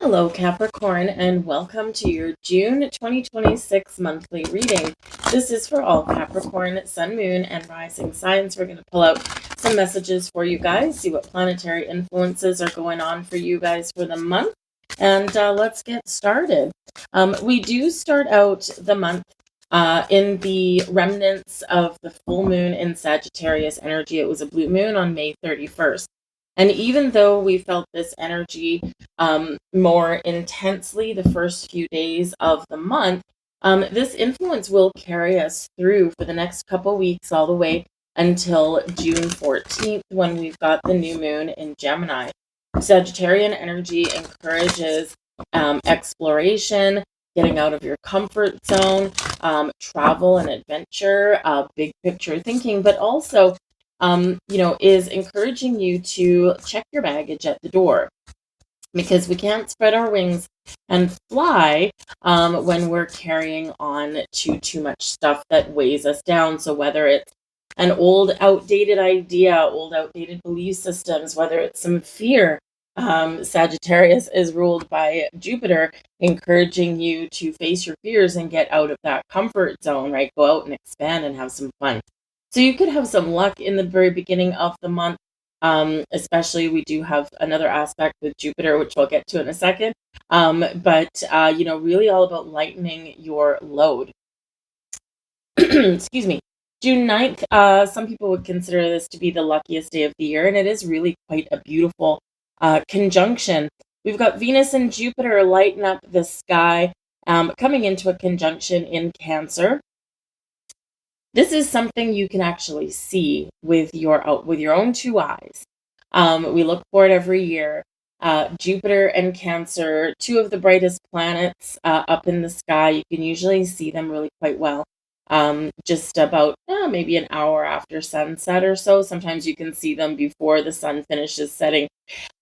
Hello, Capricorn, and welcome to your June 2026 monthly reading. This is for all Capricorn, Sun, Moon, and Rising signs. We're going to pull out some messages for you guys, see what planetary influences are going on for you guys for the month, and let's get started. We do start out the month in the remnants of the full moon in Sagittarius energy. It was a blue moon on May 31st. And even though we felt this energy more intensely the first few days of the month, this influence will carry us through for the next couple weeks all the way until June 14th when we've got the new moon in Gemini. Sagittarian energy encourages exploration, getting out of your comfort zone, travel and adventure, big picture thinking, but also is encouraging you to check your baggage at the door, because we can't spread our wings and fly when we're carrying on to too much stuff that weighs us down. So whether it's an old outdated idea, old outdated belief systems, whether it's some fear, Sagittarius is ruled by Jupiter, encouraging you to face your fears and get out of that comfort zone, right? Go out and expand and have some fun. So you could have some luck in the very beginning of the month. Especially we do have another aspect with Jupiter, which we'll get to in a second. But really all about lightening your load. Excuse me. June 9th, some people would consider this to be the luckiest day of the year, and it is really quite a beautiful conjunction. We've got Venus and Jupiter lighten up the sky, coming into a conjunction in Cancer. This is something you can actually see with your own two eyes. We look for it every year. Jupiter and Cancer, two of the brightest planets up in the sky. You can usually see them really quite well. Just about maybe an hour after sunset or so. Sometimes you can see them before the sun finishes setting.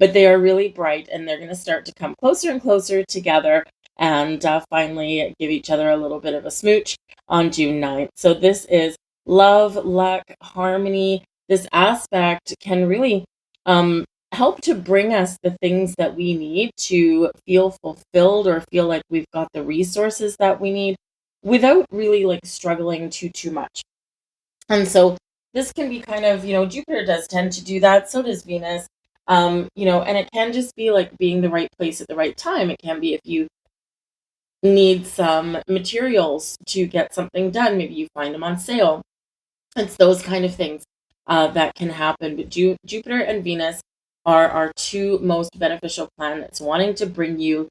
But they are really bright, and they're going to start to come closer and closer together and finally give each other a little bit of a smooch on June 9th. So this is love, luck, harmony. This aspect can really help to bring us the things that we need to feel fulfilled or feel like we've got the resources that we need without really like struggling too much. And so this can be kind of, Jupiter does tend to do that. So does Venus. And it can just be like being the right place at the right time. It can be if you need some materials to get something done, maybe you find them on sale. It's those kind of things that can happen. But Jupiter and Venus are our two most beneficial planets, wanting to bring you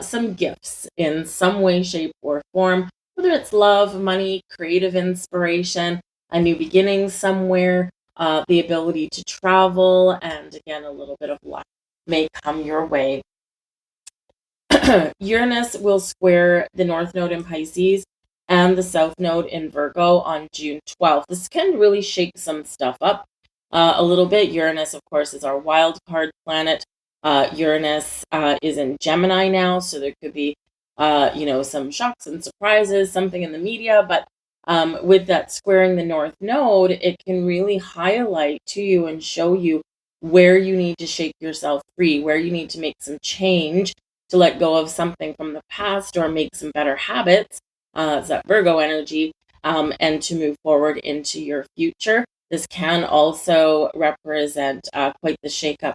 some gifts in some way, shape, or form, whether it's love, money, creative inspiration, a new beginning somewhere, the ability to travel, and again, a little bit of luck may come your way. Uranus will square the North Node in Pisces and the South Node in Virgo on June 12th. This can really shake some stuff up a little bit. Uranus, of course, is our wild card planet. Uranus is in Gemini now, so there could be, some shocks and surprises, something in the media. But with that squaring the North Node, it can really highlight to you and show you where you need to shake yourself free, where you need to make some change to let go of something from the past or make some better habits. It's that Virgo energy, and to move forward into your future. This can also represent quite the shakeup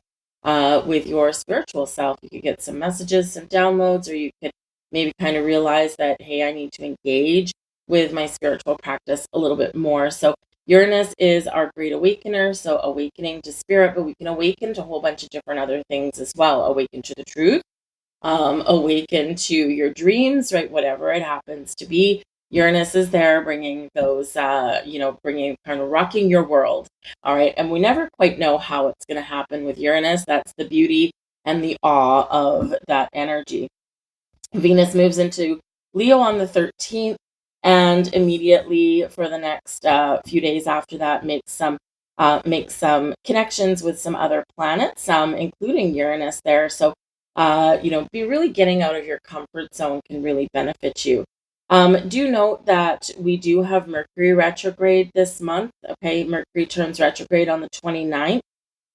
with your spiritual self. You could get some messages, some downloads, or you could maybe kind of realize that, hey, I need to engage with my spiritual practice a little bit more. So Uranus is our great awakener, so awakening to spirit, but we can awaken to a whole bunch of different other things as well. Awaken to the truth, awaken to your dreams, right? Whatever it happens to be. Uranus is there bringing those, bringing kind of rocking your world. All right. And we never quite know how it's going to happen with Uranus. That's the beauty and the awe of that energy. Venus moves into Leo on the 13th, and immediately for the next few days after that makes some connections with some other planets, including Uranus there. So be really getting out of your comfort zone can really benefit you. Do note that we do have Mercury retrograde this month. Okay, Mercury turns retrograde on the 29th,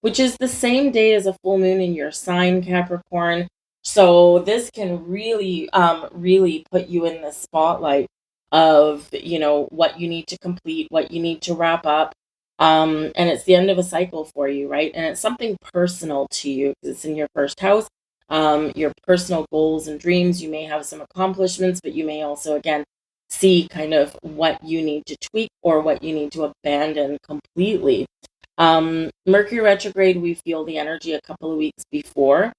which is the same day as a full moon in your sign, Capricorn. So this can really, really put you in the spotlight of, what you need to complete, what you need to wrap up. And it's the end of a cycle for you, right? And it's something personal to you because it's in your first house. Your personal goals and dreams. You may have some accomplishments, but you may also, again, see kind of what you need to tweak or what you need to abandon completely. Mercury retrograde, we feel the energy a couple of weeks before.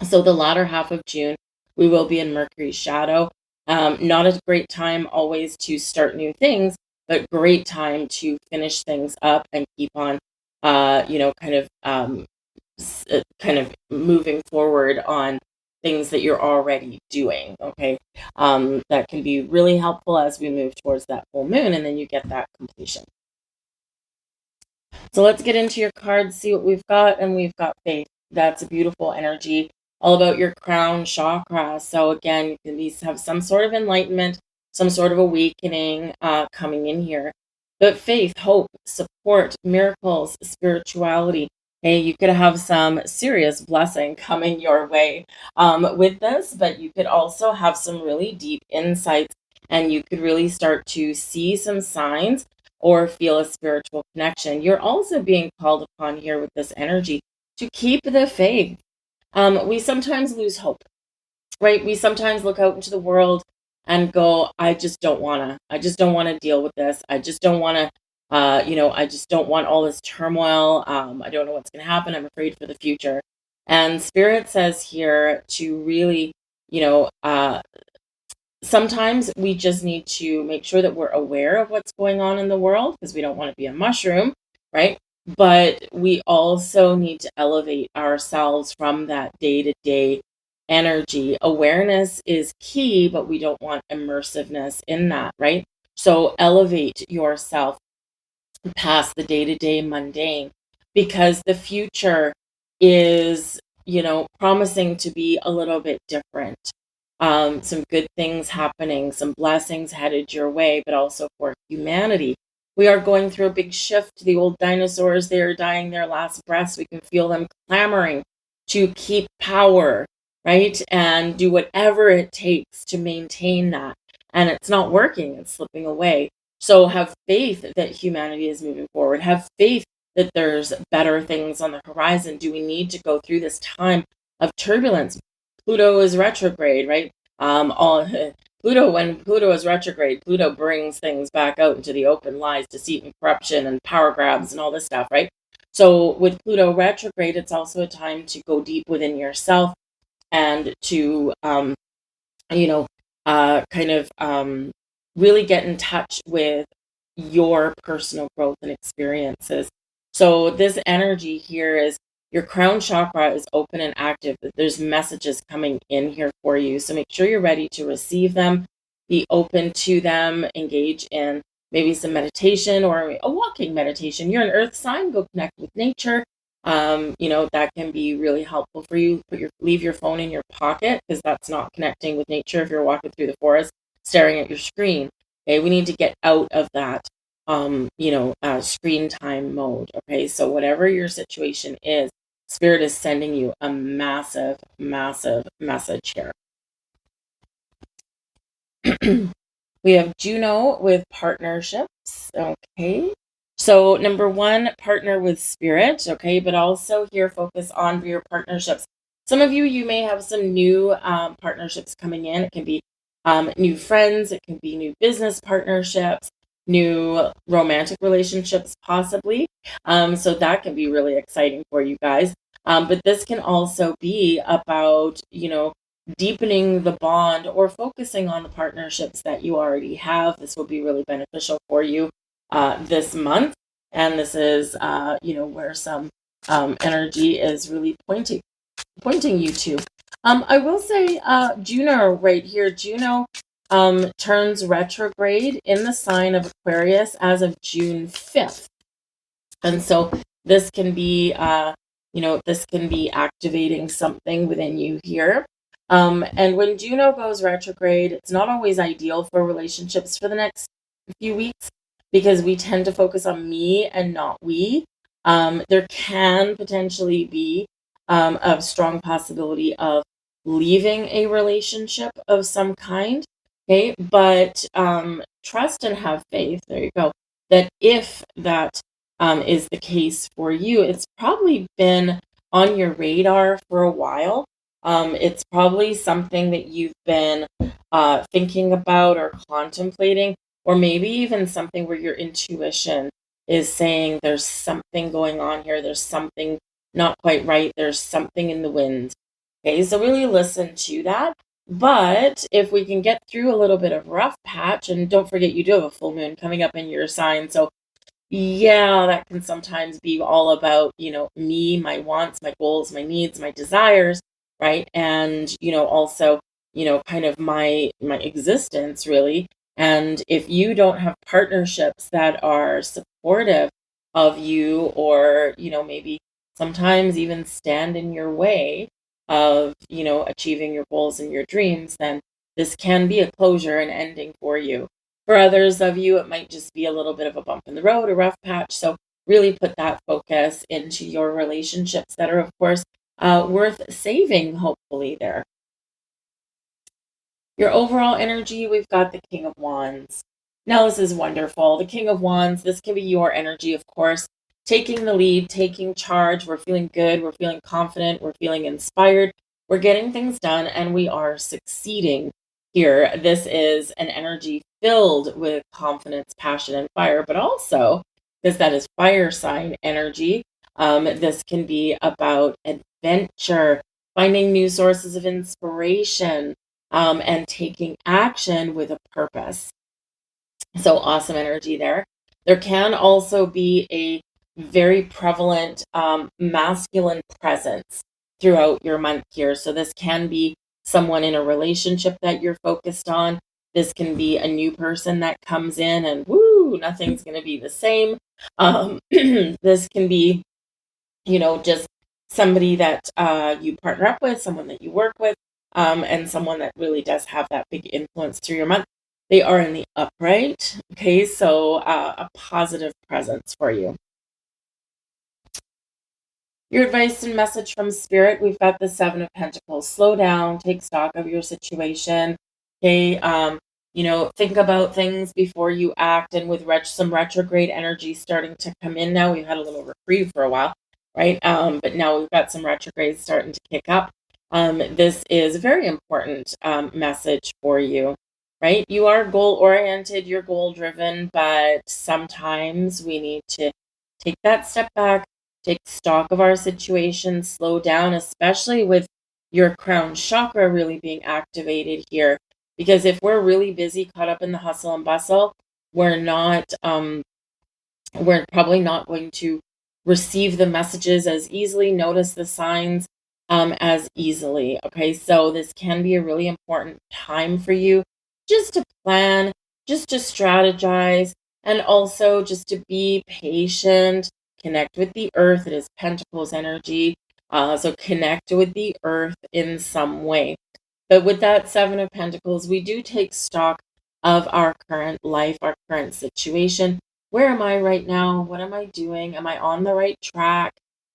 So the latter half of June, we will be in Mercury's shadow. Not a great time always to start new things, but great time to finish things up and keep on, kind of moving forward on things that you're already doing. Okay, that can be really helpful as we move towards that full moon, and then you get that completion. So let's get into your cards, see what we've got. And we've got faith. That's a beautiful energy, all about your crown chakra. So again, you can have some sort of enlightenment, some sort of awakening coming in here. But faith, hope, support, miracles, spirituality. Hey, you could have some serious blessing coming your way with this, but you could also have some really deep insights, and you could really start to see some signs or feel a spiritual connection. You're also being called upon here with this energy to keep the faith. We sometimes lose hope, right? We sometimes look out into the world and go, I just don't want to. I just don't want to deal with this. I just don't want to, I just don't want all this turmoil. I don't know what's going to happen. I'm afraid for the future. And Spirit says here to really, you know, sometimes we just need to make sure that we're aware of what's going on in the world because we don't want to be a mushroom, right? But we also need to elevate ourselves from that day to day energy. Awareness is key, but we don't want immersiveness in that, right? So elevate yourself past the day to day mundane because the future is, promising to be a little bit different. Some good things happening, some blessings headed your way, but also for humanity. We are going through a big shift. The old dinosaurs, they are dying their last breaths. We can feel them clamoring to keep power, right? And do whatever it takes to maintain that. And it's not working, it's slipping away. So have faith that humanity is moving forward. Have faith that there's better things on the horizon. Do we need to go through this time of turbulence? Pluto is retrograde, right? All Pluto, when Pluto is retrograde, Pluto brings things back out into the open, lies, deceit, and corruption, and power grabs, and all this stuff, right? So with Pluto retrograde, it's also a time to go deep within yourself and to you know, really get in touch with your personal growth and experiences. So this energy here is your crown chakra is open and active. There's messages coming in here for you. So make sure you're ready to receive them, be open to them, engage in maybe some meditation or a walking meditation. You're an earth sign, go connect with nature. That can be really helpful for you. Leave your phone in your pocket because that's not connecting with nature if you're walking through the forest staring at your screen. Okay, we need to get out of that screen time mode. Okay, so whatever your situation is, Spirit is sending you a massive, massive message here. We have Juno with partnerships. Okay. So number one, partner with Spirit. Okay. But also here, focus on your partnerships. Some of you may have some new partnerships coming in. It can be new friends. It can be new business partnerships, new romantic relationships, possibly. So that can be really exciting for you guys. But this can also be about, deepening the bond or focusing on the partnerships that you already have. This will be really beneficial for you this month. And this is, where some energy is really pointing you to. I will say Juno right here. Juno turns retrograde in the sign of Aquarius as of June 5th. And so this can be, activating something within you here. And when Juno goes retrograde, it's not always ideal for relationships for the next few weeks because we tend to focus on me and not we. There can potentially be a strong possibility of leaving a relationship of some kind. Okay, but trust and have faith. There you go. That if that is the case for you, it's probably been on your radar for a while. It's probably something that you've been thinking about or contemplating, or maybe even something where your intuition is saying there's something going on here, there's something not quite right, there's something in the wind. Okay, so really listen to that. But if we can get through a little bit of rough patch, and don't forget you do have a full moon coming up in your sign, so yeah, that can sometimes be all about, me, my wants, my goals, my needs, my desires, right? And, also, kind of my existence really. And if you don't have partnerships that are supportive of you, or, maybe sometimes even stand in your way of, achieving your goals and your dreams, then this can be a closure and ending for you. For others of you, it might just be a little bit of a bump in the road, a rough patch. So really put that focus into your relationships that are, of course, worth saving, hopefully, there. Your overall energy, we've got the King of Wands. Now, this is wonderful. The King of Wands, this can be your energy, of course, taking the lead, taking charge. We're feeling good. We're feeling confident. We're feeling inspired. We're getting things done, and we are succeeding here. This is an energy filled with confidence, passion, and fire, but also, because that is fire sign energy, this can be about adventure, finding new sources of inspiration, and taking action with a purpose. So awesome energy there. There can also be a very prevalent masculine presence throughout your month here. So this can be someone in a relationship that you're focused on. This can be a new person that comes in and woo, nothing's going to be the same. This can be, just somebody that you partner up with, someone that you work with, and someone that really does have that big influence through your month. They are in the upright. Okay, so a positive presence for you. Your advice and message from Spirit, we've got the Seven of Pentacles. Slow down, take stock of your situation. Okay, think about things before you act. And with some retrograde energy starting to come in now, we've had a little reprieve for a while, right? But now we've got some retrogrades starting to kick up. This is a very important message for you, right? You are goal oriented, you're goal driven, but sometimes we need to take that step back, take stock of our situation, slow down, especially with your crown chakra really being activated here. Because if we're really busy, caught up in the hustle and bustle, we're not, we're probably not going to receive the messages as easily, notice the signs as easily. Okay, so this can be a really important time for you just to plan, just to strategize, and also just to be patient, connect with the earth. It is Pentacles energy. So connect with the earth in some way. But with that Seven of Pentacles, we do take stock of our current life, our current situation. Where am I right now? What am I doing? Am I on the right track?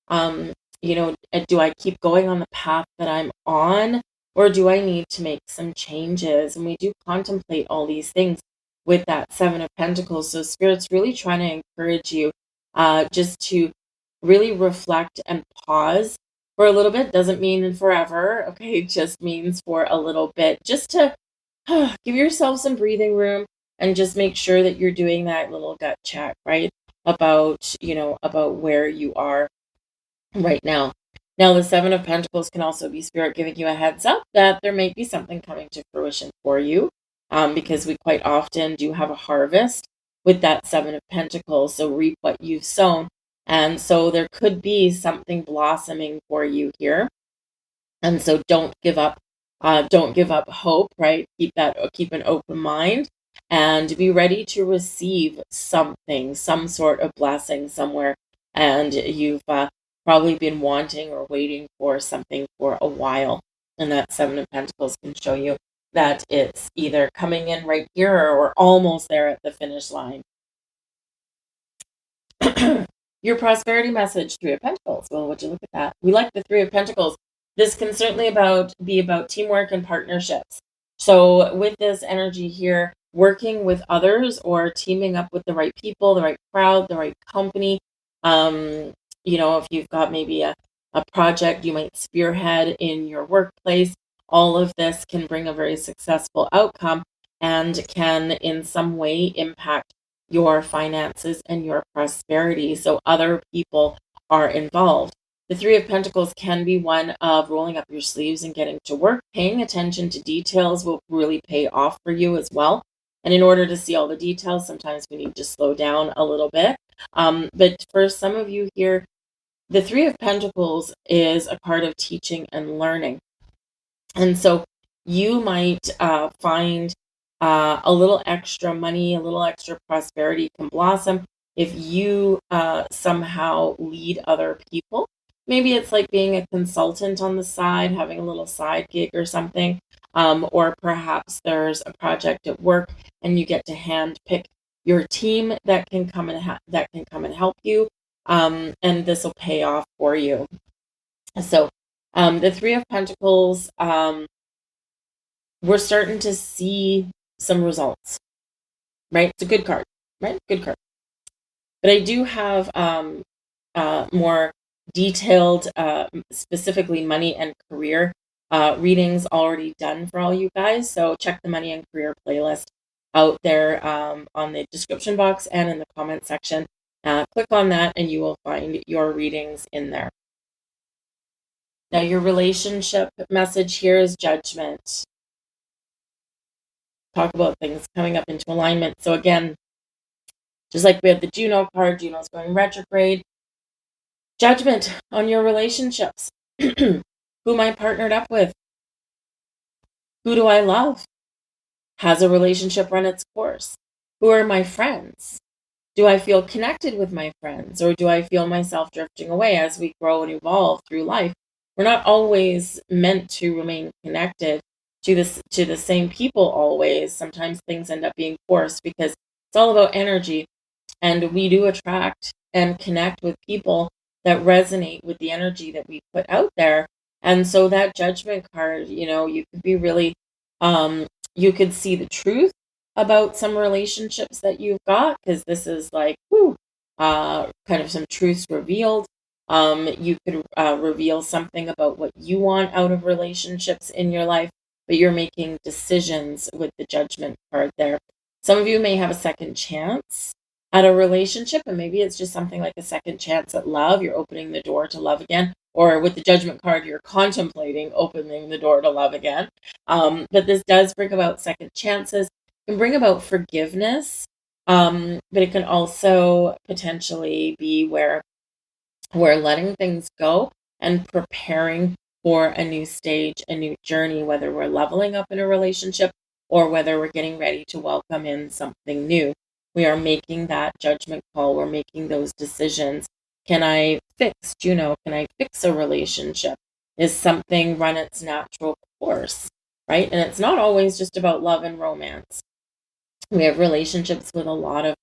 Um, do I keep going on the path that I'm on, or do I need to make some changes? And we do contemplate all these things with that Seven of Pentacles. So Spirit's really trying to encourage you just to really reflect and pause for a little bit. Doesn't mean forever, okay? It just means for a little bit, just to give yourself some breathing room and just make sure that you're doing that little gut check, right? About where you are right now. Now, the Seven of Pentacles can also be Spirit giving you a heads up that there may be something coming to fruition for you, because we quite often do have a harvest with that Seven of Pentacles. So reap what you've sown. And so there could be something blossoming for you here. And so don't give up. Don't give up hope, right? Keep an open mind and be ready to receive something, some sort of blessing somewhere. And you've probably been wanting or waiting for something for a while. And that Seven of Pentacles can show you that it's either coming in right here or we're almost there at the finish line. Your prosperity message, Three of Pentacles. Well, would you look at that? We like the Three of Pentacles. This can certainly be about teamwork and partnerships. So with this energy here, working with others or teaming up with the right people, the right crowd, the right company. If you've got maybe a project you might spearhead in your workplace, all of this can bring a very successful outcome and can in some way impact your finances and your prosperity. So other people are involved. The Three of Pentacles can be one of rolling up your sleeves and getting to work. Paying attention to details will really pay off for you as well. And in order to see all the details, sometimes we need to slow down a little bit. But for some of you here, the Three of Pentacles is a card of teaching and learning. And so you might find a little extra money, a little extra prosperity can blossom if you somehow lead other people. Maybe it's like being a consultant on the side, having a little side gig or something. Or perhaps there's a project at work and you get to hand pick your team that can come and help you. And this will pay off for you. So the Three of Pentacles, we're starting to see some results, right? It's a good card, right? Good card. But I do have more detailed, specifically money and career readings already done for all you guys. So check the money and career playlist out there on the description box and in the comment section. Click on that and you will find your readings in there. Now, your relationship message here is judgment. Talk about things coming up into alignment. So again, just like we had the Juno card, Juno's going retrograde. Judgment on your relationships. Who am I partnered up with? Who do I love? Has a relationship run its course? Who are my friends? Do I feel connected with my friends, or do I feel myself drifting away as we grow and evolve through life? We're not always meant to remain connected to the same people always. Sometimes things end up being forced because it's all about energy, and we do attract and connect with people that resonate with the energy that we put out there. And so that judgment card, you could be really you could see the truth about some relationships that you've got, because this is like kind of some truths revealed. You could reveal something about what you want out of relationships in your life, but you're making decisions with the judgment card there. Some of you may have a second chance at a relationship, and maybe it's just something like a second chance at love. You're opening the door to love again, or with the judgment card, you're contemplating opening the door to love again. But this does bring about second chances, can bring about forgiveness, but it can also potentially be where we're letting things go and preparing for a new stage, a new journey, whether we're leveling up in a relationship or whether we're getting ready to welcome in something new. We are making that judgment call. We're making those decisions. Can I fix, Juno? Can I fix a relationship? Is something run its natural course, right? And it's not always just about love and romance. We have relationships with a lot of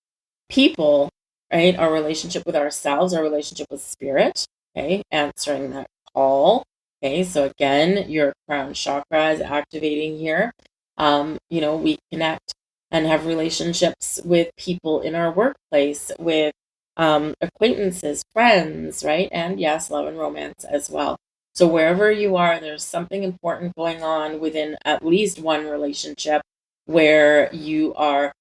people, right? Our relationship with ourselves, our relationship with spirit, okay? Answering that call. Okay, so again, your crown chakra is activating here. We connect and have relationships with people in our workplace, with acquaintances, friends, right? And yes, love and romance as well. So wherever you are, there's something important going on within at least one relationship where you are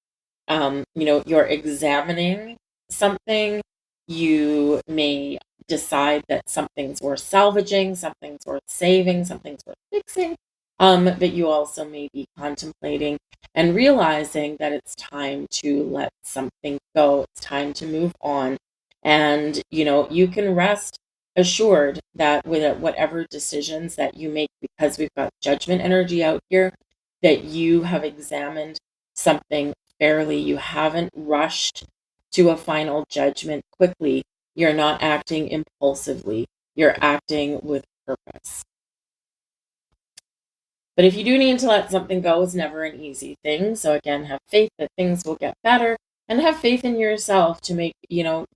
you're examining something. You may decide that something's worth salvaging, something's worth saving, something's worth fixing. But you also may be contemplating and realizing that it's time to let something go. It's time to move on. And, you can rest assured that with whatever decisions that you make, because we've got judgment energy out here, that you have examined something fairly. You haven't rushed to a final judgment quickly. You're not acting impulsively. You're acting with purpose. But if you do need to let something go, it's never an easy thing. So again, have faith that things will get better, and have faith in yourself to make,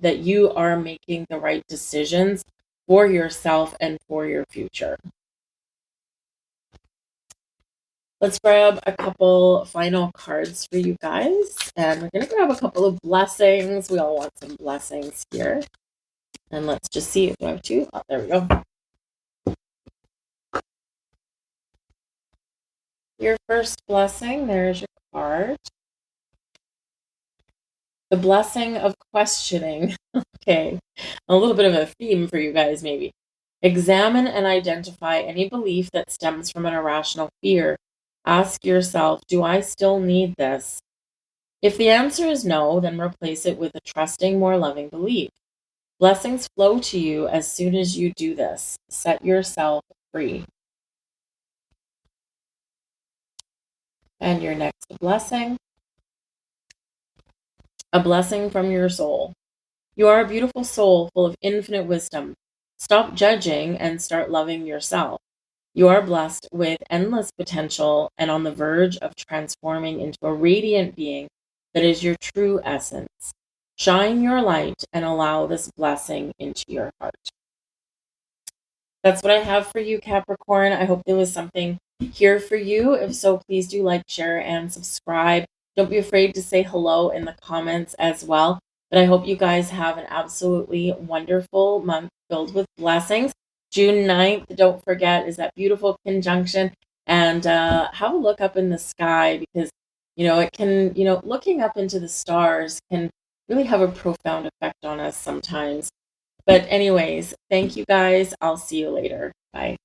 that you are making the right decisions for yourself and for your future. Let's grab a couple final cards for you guys. And we're going to grab a couple of blessings. We all want some blessings here. And let's just see if we have two. Oh, there we go. Your first blessing, there's your card. The blessing of questioning. Okay, a little bit of a theme for you guys, maybe. Examine and identify any belief that stems from an irrational fear. Ask yourself, do I still need this? If the answer is no, then replace it with a trusting, more loving belief. Blessings flow to you as soon as you do this. Set yourself free. And your next blessing, a blessing from your soul. You are a beautiful soul full of infinite wisdom. Stop judging and start loving yourself. You are blessed with endless potential and on the verge of transforming into a radiant being that is your true essence. Shine your light and allow this blessing into your heart. That's what I have for you, Capricorn. I hope there was something here for you. If so, please do like, share, and subscribe. Don't be afraid to say hello in the comments as well. But I hope you guys have an absolutely wonderful month filled with blessings. June 9th, don't forget, is that beautiful conjunction. And have a look up in the sky because, it can, looking up into the stars can really have a profound effect on us sometimes. But anyways, thank you guys. I'll see you later. Bye.